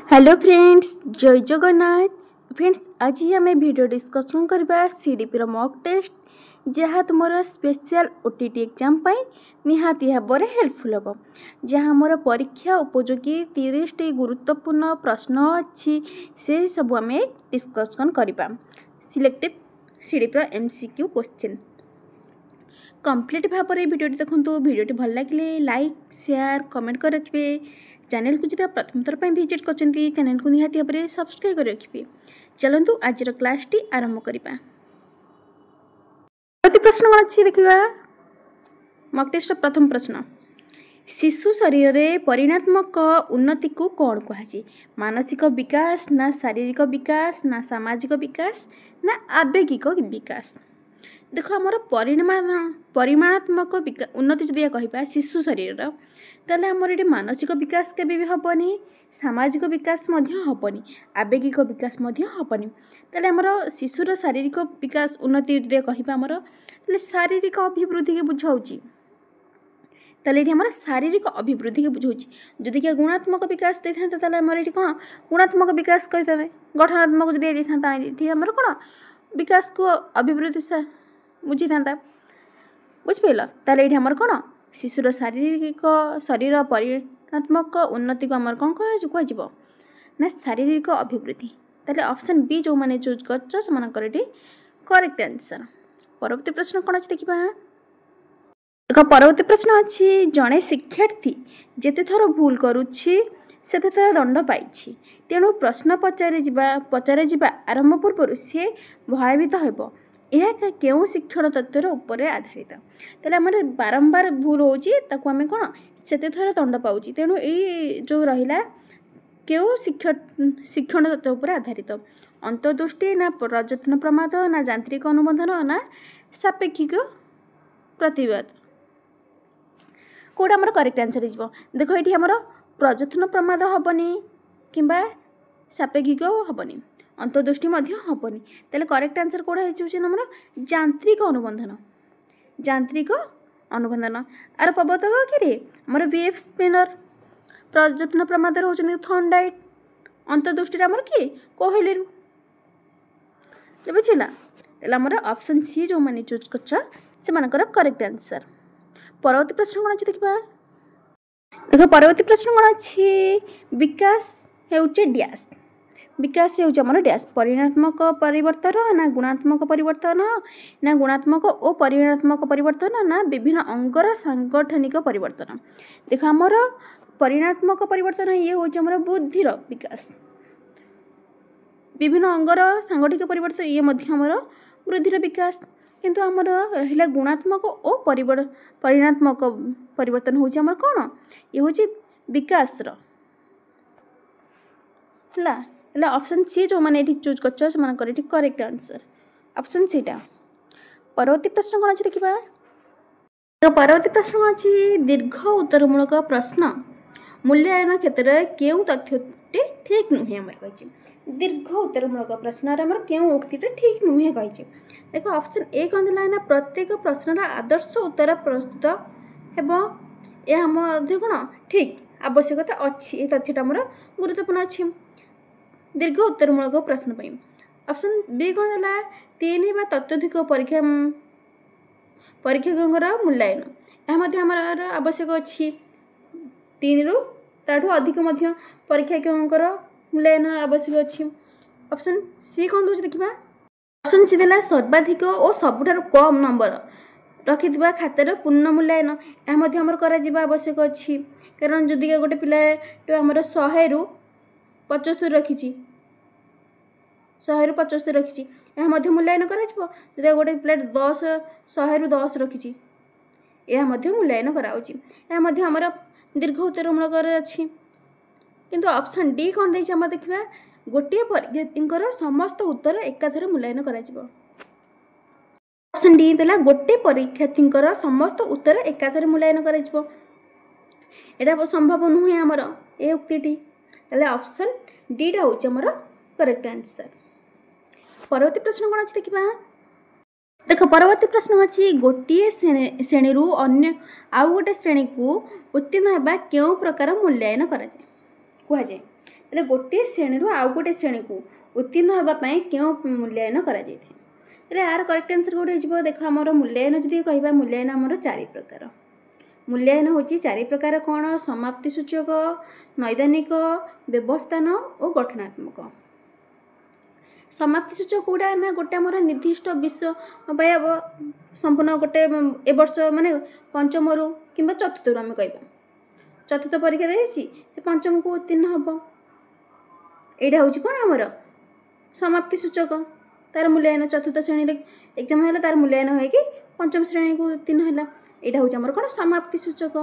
Hello friends, जय Jagannath. Friends, आज आम वीडियो डिस्कसन करबा सीडीपी रो मॉक टेस्ट जहाँ तुम स्पेशल ओटीटी एग्जाम निहाती भाव हेल्पफुल हम। जहाँ मोर परीक्षा उपयोगी 30 गुरुत्वपूर्ण प्रश्न अच्छी से सब आम डिस्कसन करबा। सिलेक्टेड सीडीपी रो एमसीक्यू क्वेश्चन कंप्लीट भाव में वीडियो देखो। वीडियो भल लगे लाइक शेयर कमेंट कर रखिए। चैनल को जो प्रथम थर विजिट कर चैनल को निहाती भाव में सब्सक्राइब कर रखिए। चलतु आज क्लास टी आरंभ करवा। प्रश्न कौन अच्छी देखा। मॉक टेस्ट प्रथम प्रश्न, शिशु शरीर में परिणात्मक उन्नति को कौन कहुए? मानसिक विकास ना शारीरिक विकास ना सामाजिक विकास ना आवेगिक विकास? देख आमर परिमाणात्मक उन्नति जदि कह शिशु शरीर ताले आमर ये मानसिक विकास के भी हेनी, सामाजिक विकास हेनी, आवेगिक विकास हेनी। ताले आमर शिशुर शारीरिक विकास उन्नति जदि कह आमर शारीरिक अभिवृद्धि के बुझाऊँगी। ताले ये आमर शारीरिक अभिवृद्धि के बुझाऊँगी। जदि क्या गुणात्मक विकास दे था ताले आमर ये कौन गुणात्मक विकास कही गठनात्मक जदि ये आमर कौन विकास को अभिवृद्धि से बुझी था बुझिपाल। ताले ये आमर कौन शिशुर शारीरिक शरीर परिणात्मक उन्नति को आमर कौन कह ना शारीरिक अभिवृद्धि। ताले ऑप्शन बी जो मैंने चूज कर करेक्ट आंसर। परवर्ती प्रश्न कौन अच्छे देखा। एक परवर्ती प्रश्न अच्छी, जड़े शिक्षार्थी जेते थर भूल करुच्छी सेते थर दंड पाई, तेणु प्रश्न पचारे जा आरंभ पूर्व सी भयभीत हो। यह क्यों शिक्षण तत्वर उपर आधारित? तेल आम बारंबार भूल होमें कौन से थर दंड पाँच, तेणु ये जो रहा क्यों शिक्षण तत्व उपर आधारित? अंतर्दृष्टि ना प्रजत्न प्रमाद ना यांत्रिक अनुबंधन ना सापेक्षिक प्रतिवाद? कौटा आमर करेक्ट आंसर हो? देख ये आमर प्रजत्न प्रमाद हेनी कि सापेक्षिक हेनी, अंतर्दृष्टि हेनी। तेल करेक्ट आंसर कौटा होमर यांत्रिक अनुबंधन। यांत्रिक अनुबंधन आर प्रवर्तक कि आमर बीएफ स्पिनर, प्रजत्न प्रमाद होती थर्नडाइट, अंतर्दृष्टि आमर किए कोहली बुझला। तेल आमर ऑप्शन सी जो मैंने चूज कर करेक्ट आंसर। परवर्ती प्रश्न कौन अच्छे देखा। देख परवर्ती प्रश्न कौन अच्छी, विकास होचे डैश। विकास होचे हमर डैश परिणात्मक परिवर्तन ना गुणात्मक परिवर्तन ना गुणात्मक और परिणात्मक परिवर्तन ना विभिन्न अंगर सांगठनिक परिवर्तन? देख आमर परिणात्मक परिवर्तन ये होचे हमर बुद्धिर विकास, विभिन्न अंगर सांगठनिक परिवर्तन ये हमर वृद्धिर विकास। किंतु आमर रहा गुणात्मक और परिणात्मक परिवर्तन होची आमर कौन ये होची विकास है। ऑप्शन सी जो मैंने चूज कर करेक्ट आंसर ऑप्शन सी टा। परवर्ती प्रश्न कौन अच्छे देखा। परवर्ती प्रश्न कौन अच्छी, दीर्घ उत्तरमूलक प्रश्न मूल्यांकन क्षेत्र में क्यों तथ्यटी ठीक नुहे? आम कही दीर्घ उत्तरमूलक प्रश्न आम क्यों उक्तिटा ठीक नुहे कही। देख ऑप्शन ए कौन ना प्रत्येक प्रश्नर आदर्श उत्तर प्रस्तुत है कौन ठीक आवश्यकता अच्छी, ये तथ्यटा आमर गुरुत्वपूर्ण अच्छी दीर्घ उत्तरमूलक प्रश्न। ऑप्शन बी कौन है 3 तत्वधिक परीक्षकों मूल्यांकन आमर आवश्यक अच्छी 3 रु ताठू अधिक परीक्षकों मूल्यांकन आवश्यक अच्छी। ऑप्शन सी कौन दूसरी देखा। ऑप्शन सी देला सर्वाधिक और सबुठार कम नंबर रखि खातार पूर्ण मूल्यांकन आमर कर आवश्यक अच्छी। कारण जदि गोटे पिला आमर 100 रु 75 रखी 100 रु 75 रखी मूल्यांकन कर गोटे पिला 100 रु 10 रखी यह मूल्यांकन करामर दीर्घ उत्तरमूलक अच्छी। किंतु ऑप्शन डी कौन दे देखा गोटे परीक्षार्थी समस्त उत्तर एकाथरे मूल्यांकन कर। ऑप्शन डी देला गोटे परीक्षार्थी समस्त उत्तर एकाथरे मूल्यांकन कर एटा संभव नुहे आमर ए उक्ति। ऑप्शन डी टा हूँ आमर करेक्ट आंसर। परवर्ती प्रश्न कौन अच्छे देखा। देख परवर्ती प्रश्न अच्छी, गोटे श्रेणी रु अन्य आउ गोटे श्रेणी को उत्तीर्ण होगा क्यों प्रकार मूल्यांकन कहुए? तेरे गोटे श्रेणी आउ गोटे श्रेणी को उत्तीर्ण होगापाई क्यों मूल्यांकन कर यार करेक्ट आंसर गोटे हो देख आमर मूल्यांकन जदि कह मूल्यांकन आमर 4 प्रकार मूल्यांकन हूँ 4 प्रकार कौन समाप्ति सूचक नैदानिक व्यवस्थान और गठनात्मक समाप्ति सूचक कौटा ना गोटे आम निर्दिष्ट विषय संपूर्ण गोटे ए वर्ष माने पंचम रु कि चतुर्थ रु आम कह चतुर्थ परीक्षा देसी से पंचम को उत्तीर्ण हम यहाँ हूँ कौन आमर समाप्ति सूचक तार मूल्यांकन चतुर्थ श्रेणी एग्जाम है तार मूल्यांकन हो पंचम श्रेणी को उत्तीर्ण है यहाँ हूँ आमर कौन समाप्ति सूचक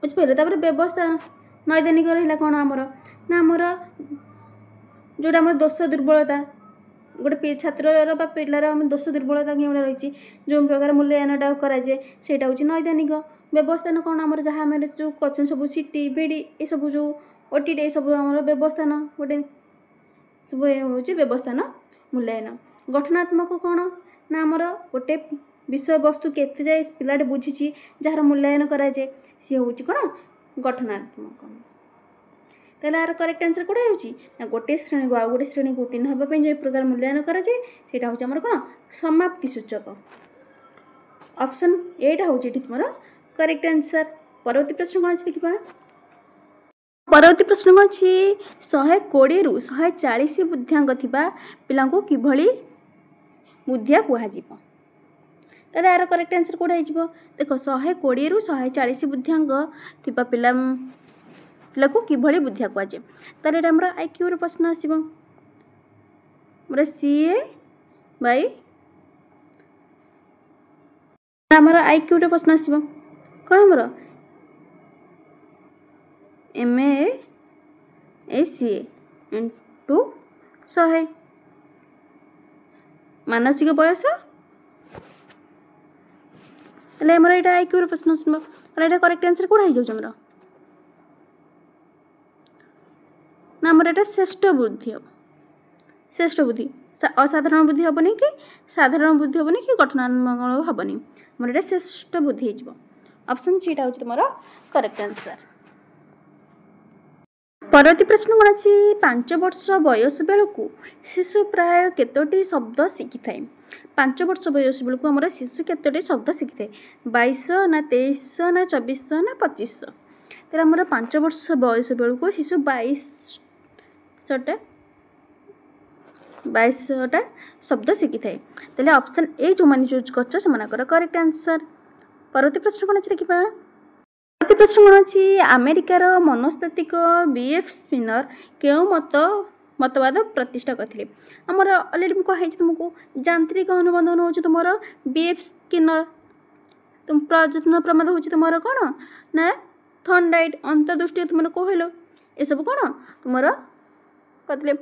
बुझिपारे तापर व्यवस्था नैदानिक रहा कौन आमर ना आमर जोटा आम दोष दुर्बलता गोटे छात्र पिलार दोष दुर्बलता कि रही जो प्रकार मूल्यांकनटा कराए से नैदानिक व्यवस्थान कौन आम जहाँ आम जो कर सब सीटी बीडी ये सब जो ओटी ये सब आम व्यवस्थान गोटे सब हूँ व्यवस्थान मूल्यांकन गठनात्मक कौन ना आमर गोटे विषय वस्तु केते जाए पिलाटे बुझी जार मूल्यांकन कराए सी हूँ कौन गठनात्मक तेल यार करेक्ट आंसर कौटा हो गोटे श्रेणी को आउ गोटे श्रेणी को उत्तीर्ण होगापी जो प्रकार मूल्यांकन कराए से हूँ आमर कौन समाप्ति सूचक ऑप्शन एटा हूँ तुम करेक्ट आंसर परवर्ती प्रश्न कौन अच्छी देखा परवर्ती प्रश्न कौन अच्छी 120 रु 140 बुद्धियांक थिबा पिला को किभली बुद्धिया कहुब तेल यार करेक्ट आंसर कौटा हो देख 120 रु 140 बुद्धियांक थिबा पिला को किभली बुद्धिया कहुए तार ये आमर आईक्यू प्रश्न आसो सीए बाई आमर आईक्यू प्रश्न आसो कौन आमर एम ए सी इंटू 100 मानसिक बयस आमर यहाँ आईक्यू प्रश्न आसो यहाँ करेक्ट आंसर कौन हो जाए ना आमर यहाँ श्रेष्ठ बुद्धि हम श्रेष्ठ बुद्धि असाधारण बुद्धि हेनी कि साधारण बुद्धि हेनी कि गठनात्मक हेनी आमर यहाँ श्रेष्ठ बुद्धि हो ऑप्शन सी हूँ तुम करेक्ट आंसर परवर्ती प्रश्न कौन अच्छी 5 वर्ष बयस बेलू शिशु प्राय केतोटी शब्द शिखि थाए 5 वर्ष बयस बेलू आमर शिशु केतोटी शब्द शिखि थाए 2200 ना 2300 ना 2400 ना 2500 तेरे आमर 5 वर्ष बयस बेलू शिशु 2200टा शब्द शिखि थाए तेल ऑप्शन ए जो मैंने चूज कर करेक्ट आंसर परवर्ती प्रश्न कौन अच्छी देखा परवर्ती प्रश्न कौन अच्छी अमेरिकार मनस्तात्विक बीएफ स्पिनर क्यों मतवाद प्रतिष्ठा करते आमर अलरेडी मुझे कही तुमको यांत्रिक अनुबंधन हूँ तुम बीएफ स्किनर तुम प्रजत्न प्रमाद हूँ तुम कौन ना थर्नडाइट अंतर्दृष्टि तुम कहल ये सब कौन तुम कहते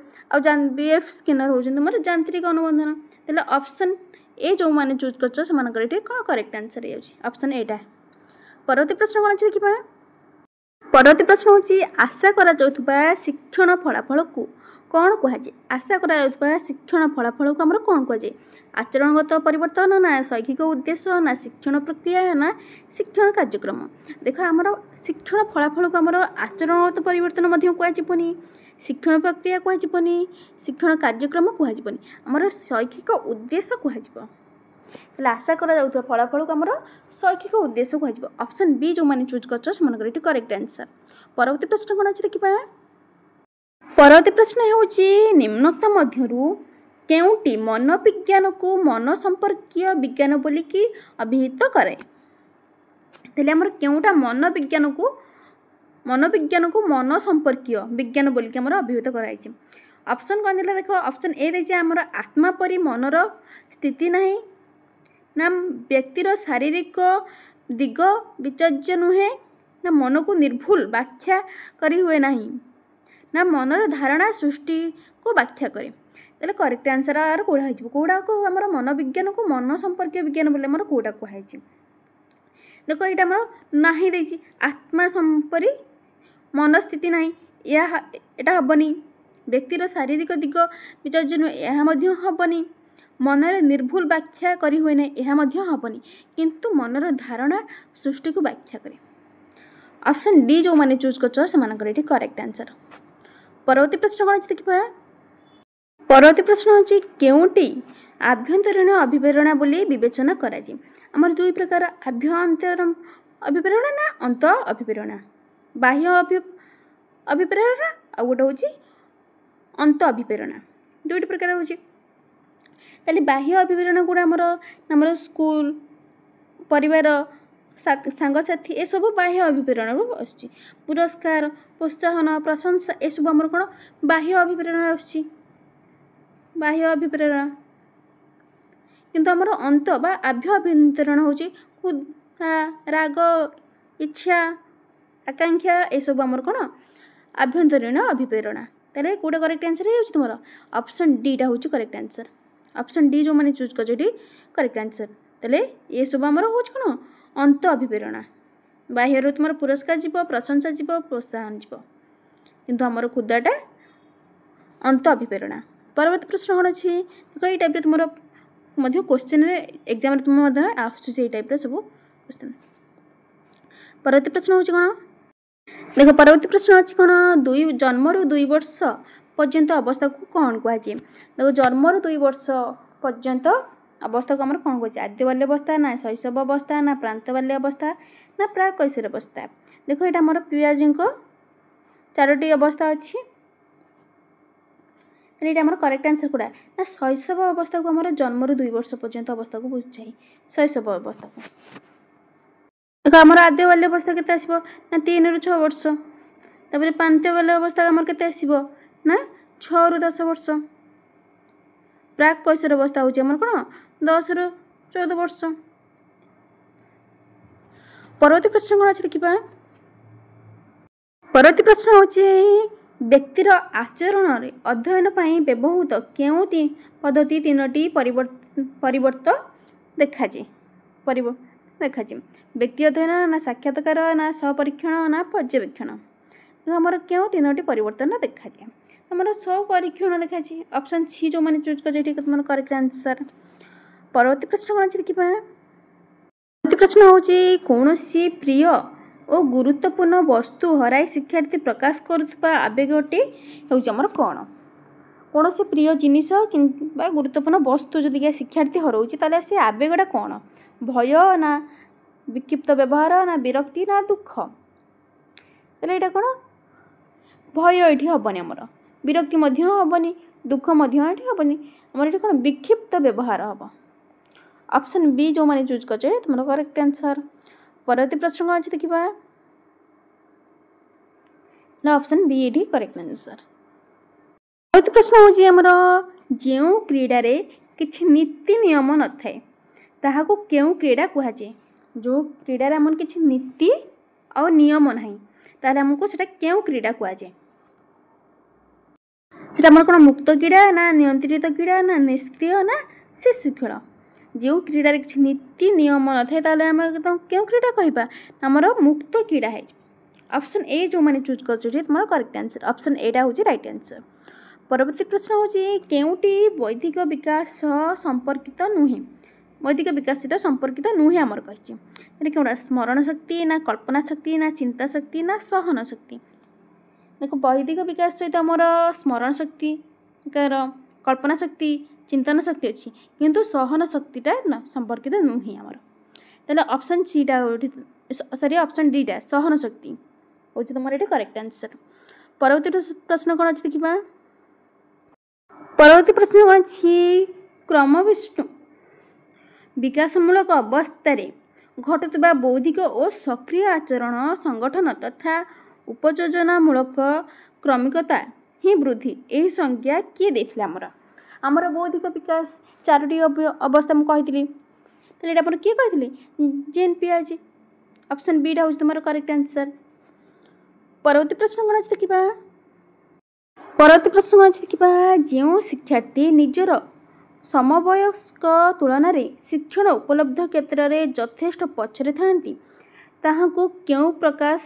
बीएफ स्किनर हूँ तुम यांत्रिक अनुबंधन तेल ऑप्शन ए जो मैंने चूज कर कौन करेक्ट आंसर ये ऑप्शन एटा परवर्ती प्रश्न कौन अच्छी देखा परवर्ती प्रश्न हूँ आशा करा शिक्षण फलाफल को कौन कहुए आशा करा शिक्षण फलाफल को आमर कौन कहुए आचरणगत परिवर्तन ना शैक्षिक उद्देश्य ना शिक्षण प्रक्रिया ना शिक्षण कार्यक्रम देख आमर शिक्षण फलाफल को आमर आचरणगत परिवर्तन कहनी शिक्षण प्रक्रिया कहनी शिक्षण कार्यक्रम कहनी आमर शैक्षिक उद्देश्य कह आशा करा फलाफल को आमर शैक्षिक उद्देश्य कह ऑप्शन बी जो मैंने चूज कर करेक्ट आंसर परवर्ती प्रश्न कौन अच्छी देखा परवर्ती प्रश्न हूँ निम्नोक्त मध्यरु केउटी मनोविज्ञान को मन संपर्कीय विज्ञान बोलिकी अभिहित करे तेल आमर केउटा मनोविज्ञान को मन संपर्कीय विज्ञान बोलिकी आमर अभिहित कराई ऑप्शन कौन दिला देख ऑप्शन ए दे आमर आत्मा परी मनर स्थिति नहीं ना व्यक्तिर शारीरिक दिग विचर्य नुहे ना मन को निर्भुल व्याख्या करी हुए नहीं ना मनर धारणा सृष्टि को व्याख्या करे तेल करेक्ट आंसर यार कौड़ा हो कौड़ा को आमर मनोविज्ञान को मन संपर्क विज्ञान बोले आमर कौड़ा कहुई देख ये आमर नहीं देछि आत्मा संपरी मन स्थिति नहीं यह हेनी व्यक्तिर शारीरिक दिग विचर्य नुहे यह हेनी मनर निर्भुल व्याख्या करी हुए ना यह हेनी किंतु मनर धारणा सृष्टि को व्याख्या करे ऑप्शन डी जो मैंने चूज कर से करेक्ट आंसर। परवर्ती प्रश्न कौन देखा। परवर्ती प्रश्न हूँ केउटी आभ्यंतरीण अभिप्रेरणा बोली विवेचना कराଯାए। आमर दुई प्रकार आभ्यंतर अभिप्रेरणा ना अंत अभिप्रेरणा। बाह्य अभिप्रेरणा आ गोटे हूँ अंत अभिप्रेरणा दुईट प्रकार हूँ। बाह्य अभिप्रेरणा गुड़ा आमर स्कूल परिवार सांगसाथी ए सब बाह्य अभिप्रेरणा आसुची। पुरस्कार प्रोत्साहन प्रशंसा ए सब आमर कौन बाह्य अभिप्रेरणा आसुची बाह्य अभिप्रेरणा। किंतु आमर अंत बा आभ्य अभिप्रेरणा हूँ क्षुधा राग इच्छा आकांक्षा ए सब आमर कौन आभ्यंतरीण अभिप्रेरणा। ताले कोटा करेक्ट आंसर है तुम ऑप्शन डी टा हूँ करेक्ट आंसर। ऑप्शन डी जो मैंने चूज कर करेक्ट आंसर। ताले ये सब आमर हूँ कौन अंत अभिप्रेरणा। बाह्य तुम पुरस्कार जीव प्रशंसा जीव प्रोत्साहन जीव किंतु आमर क्षुधाटा अंत अभिप्रेरणा। परवर्ती प्रश्न कौन अच्छी देखो ये टाइप तुम क्वेश्चन एग्जाम तुम आस टाइप सब क्वेश्चन। परवर्ती प्रश्न हूँ कौन देख परवर्ती प्रश्न अच्छी कौन दुई जन्मरू 2 वर्ष पर्यंत अवस्था को कौन कहुए। देखो जन्मरू 2 वर्ष पर्यंत अवस्था को आम कौन कहुए आद्य बाल्य अवस्था ना शैशव अवस्था ना प्रांत बाल्य अवस्था ना प्राक कैशोर अवस्था। देखो यहाँ आम पियाजी 4टी अवस्था अच्छी ये आम करेक्ट आंसर कूड़ा ना शैशव अवस्था को आम जन्मरू 2 वर्ष पर्यंत अवस्था को बुझाई शैशव अवस्था को। देखो आम आद्य बाल्य अवस्था के आसो ना 3 ରୁ 6 वर्ष तापर प्रांत बाल्य अवस्था आम के आसो ना 6 ରୁ 10 वर्ष। प्राक कैशोर अवस्था हूँ आम कौन 10 ରୁ 14 वर्ष। परवर्ती प्रश्न कौन अच्छे देखा। परवर्ती प्रश्न हूँ व्यक्तिर आचरण अध्ययन पर व्यवहृत केउं पद्धति 3टी परिवर्त देखाजे व्यक्ति अध्ययन ना साक्षात्कार ना सहपरीक्षण ना पर्यवेक्षण। आमर क्यों 3टी परिवर्तन देखाजे आमर सहपरीक्षण देखाजी ऑप्शन सी जो मैंने चूज कर तुम करेक्ट आंसर। परवर्ती प्रश्न कौन अच्छे देखा। परवर्ती प्रश्न हूँ कौन प्रिय और गुरुत्वपूर्ण वस्तु हराई शिक्षार्थी प्रकाश करुवा आवेगटी होमर कौन कौन से प्रिय जिनिस कि गुरुत्वपूर्ण वस्तु जदि शिक्षार्थी हराऊँच ताले से आवेगटा कौन भय ना विक्षिप्त व्यवहार ना विरक्ति ना दुख। ताले यहाँ कौन भय ये हेनी आमर विरक्ति हेनी दुख हेनी आमर ये कौन विक्षिप्त व्यवहार हम। ऑप्शन बी जो मैंने चूज कर तुम करेक्ट आंसर। परवर्ती प्रश्न कौन अच्छे देखा ना ऑप्शन बी ये करेक्ट आंसर। परवर्ती प्रश्न हूँ आमर जो क्रीडारे किछि नीति नियम न थाए ताहाको केउ क्रीडा कहुए। जो क्रीडारे आमर किछि नीति और नियम ना ताले हमको सेटा केउ क्रीडा कहुए। आमर कौन मुक्त क्रीड़ा ना नियंत्रित क्रीड़ा ना निष्क्रिय ना शिशु खेल। जो क्रीडार किसी नीति नियम न थाए ताले आम क्यों क्रीडा कहबा आमर मुक्त क्रीड़ा है। ऑप्शन ए जो मैंने चूज कर तुम करेक्ट आंसर। ऑप्शन एटा हूँ राइट आंसर। परवर्ती प्रश्न हूँ केउटी बौद्धिक विकास संपर्कित नुहे बौद्धिक विकास सहित संपर्कित नुहे आमर कही कौटा स्मरण शक्ति ना कल्पना शक्ति ना चिंता शक्ति ना सहन शक्ति। देखो बौद्धिक विकास सहित आमर स्मरण शक्ति कल्पना शक्ति चिंतन शक्ति अच्छी किंतु सहन शक्तिटा ना संपर्कित नुहे आमर। ताले ऑप्शन सी टा सॉरी ऑप्शन डी टा सहन शक्ति हूँ तुम ये करेक्ट आंसर। परवर्ती प्रश्न कौन अच्छे देखा। परवर्ती प्रश्न कौन अच्छी क्रमविष्णु विकासमूलक अवस्था घटुवा बौद्धिक और सक्रिय आचरण संगठन तथा उपयोजनामूलक क्रमिकता ही वृद्धि यही संज्ञा किए देथिले आमर बौद्धिक विकास 4टी अवस्था मुझे कही तो किए कही जेन पियाजी। ऑप्शन बी टा हूँ तुम करेक्ट आंसर। परवर्ती प्रश्न कौन अच्छे देखा। परवर्ती प्रश्न कौन अच्छे देखा जो शिक्षार्थी निजर समवयस्क तुलन में शिक्षण उपलब्ध क्षेत्र में यथेष्ट पछरे थांती ताहाको क्यों प्रकार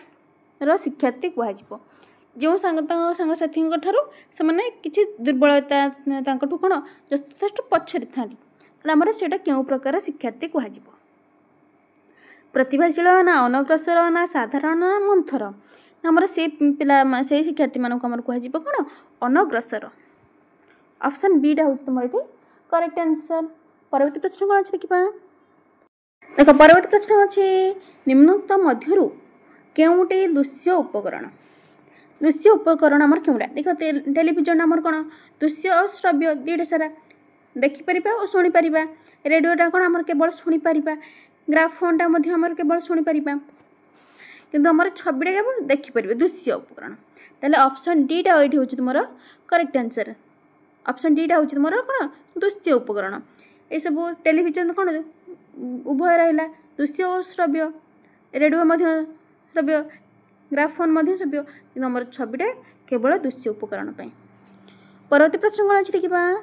शिक्षार्थी कहुए। जो सांगसाथी से किसी दुर्बलता कौन यथेष्ट पछरे था आमर से क्यों प्रकार शिक्षार्थी कहुए। प्रतिभाशील ना अनग्रसर ना साधारण ना मंथर आमर से पिला से शिक्षार्थी मानक आमर कह कौन अनग्रसर ऑप्शन बी टा हूँ तुम ये करेक्ट आंसर। परवर्ती प्रश्न कौन अच्छे देखा देख परवर्ती प्रश्न अच्छे निम्नोक्त मध्यरु केउटे दृश्य उपकरण आमर केउटा देख टेलीविजन आमर कौन दृश्य और श्रव्य दुईटा सारा देखिपर और शुणिपर रेडियोटा कौन आमर केवल शुणिपर ग्राफोनटा आमर केवल शुणिपर किंतु आमर छविटा केवल देखिपर दृश्य उपकरण ताले ऑप्शन डी टा ये हूँ तुम करेक्ट आंसर। ऑप्शन डी टा हूँ तुम कौन दृश्य उपकरण ये सब टेलीविजन कौन उभय रहा दृश्य और श्रव्य रेडियो श्रव्य ग्राफोन श्रव्य कि आमर छविटा केवल दृश्य उपकरण। परवर्ती प्रश्न कौन अच्छे देखा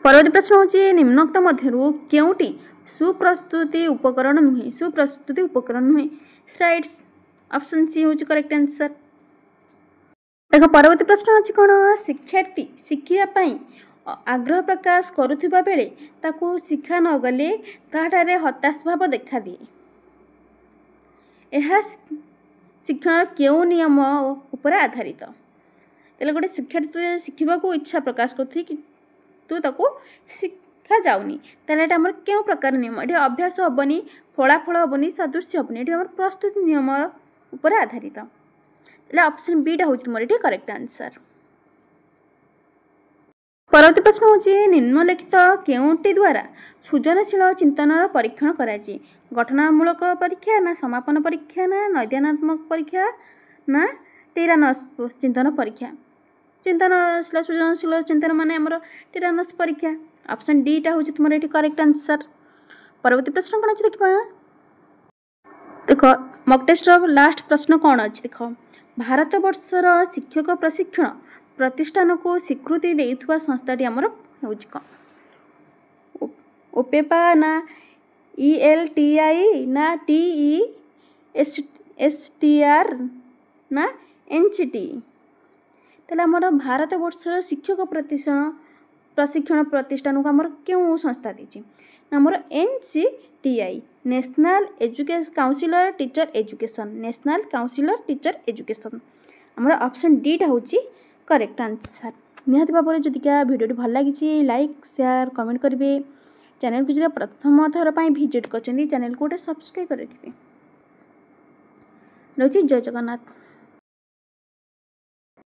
परवर्ती प्रश्न हूँ निम्नोक्त मध्यरु केउटी सुप्रस्तुति उपकरण नुहे सुप्रस्तुति उपकरण नुहे स्लाइड्स ऑप्शन सी हूँ करेक्ट आंसर। देख परवर्ती प्रश्न अच्छी कौन शिक्षार्थी शिखापी आग्रह प्रकाश करुवा बेले ताकू शिखा न गले ताठारे हताश भाव देखा दिए यह शिक्षण केउ नियम उपर आधारित तेल गोटे शिक्षार्थी शिखा इच्छा प्रकाश कर तू ताको शिखा जाऊनी तेल आम क्यों प्रकार नियम ये अभ्यास हेनी फलाफल हेनी सदृश्य हेनी ये प्रस्तुति नियम उपर आधारित ऑप्शन बी टा हूँ तुम ये करेक्ट आंसर। परवर्ती प्रश्न हूँ निम्नलिखित केउटी द्वारा सृजनशील चिंतन परीक्षण कराई गठनामूलक परीक्षा ना समापन परीक्षा ना नैदानात्मक परीक्षा ना टिरानस चिंतन परीक्षा चिंतनशील सृजनशील चिंतन माने आमर टिरानस परीक्षा ऑप्शन डी टा हूँ तुम ये करेक्ट आंसर। परवर्ती प्रश्न कौन अच्छे देखा देख मॉक टेस्ट लास्ट प्रश्न कौन अच्छे देख भारत वर्षर शिक्षक प्रशिक्षण प्रतिष्ठान को स्वीकृति देउथुवा संस्थाटी आमर हूँ कौन ओपेपा ना ELTI ना TESTR ना NCT तेल आमर भारत वर्षर शिक्षक प्रशिक्षण प्रतिष्ठान को आमर क्यों संस्था देछि आमर NCTI national education councillor teacher education national councillor teacher education आमर ऑप्शन डी टा हूँ करेक्ट आंसर। निहाती भाव में जदि क्या वीडियो भल लगी लाइक शेयर कमेंट करेंगे चैनल को जो प्रथम थर पर विजिट कर चैनल को गोटे सब्सक्राइब कर रखिए। रही जय जगन्नाथ।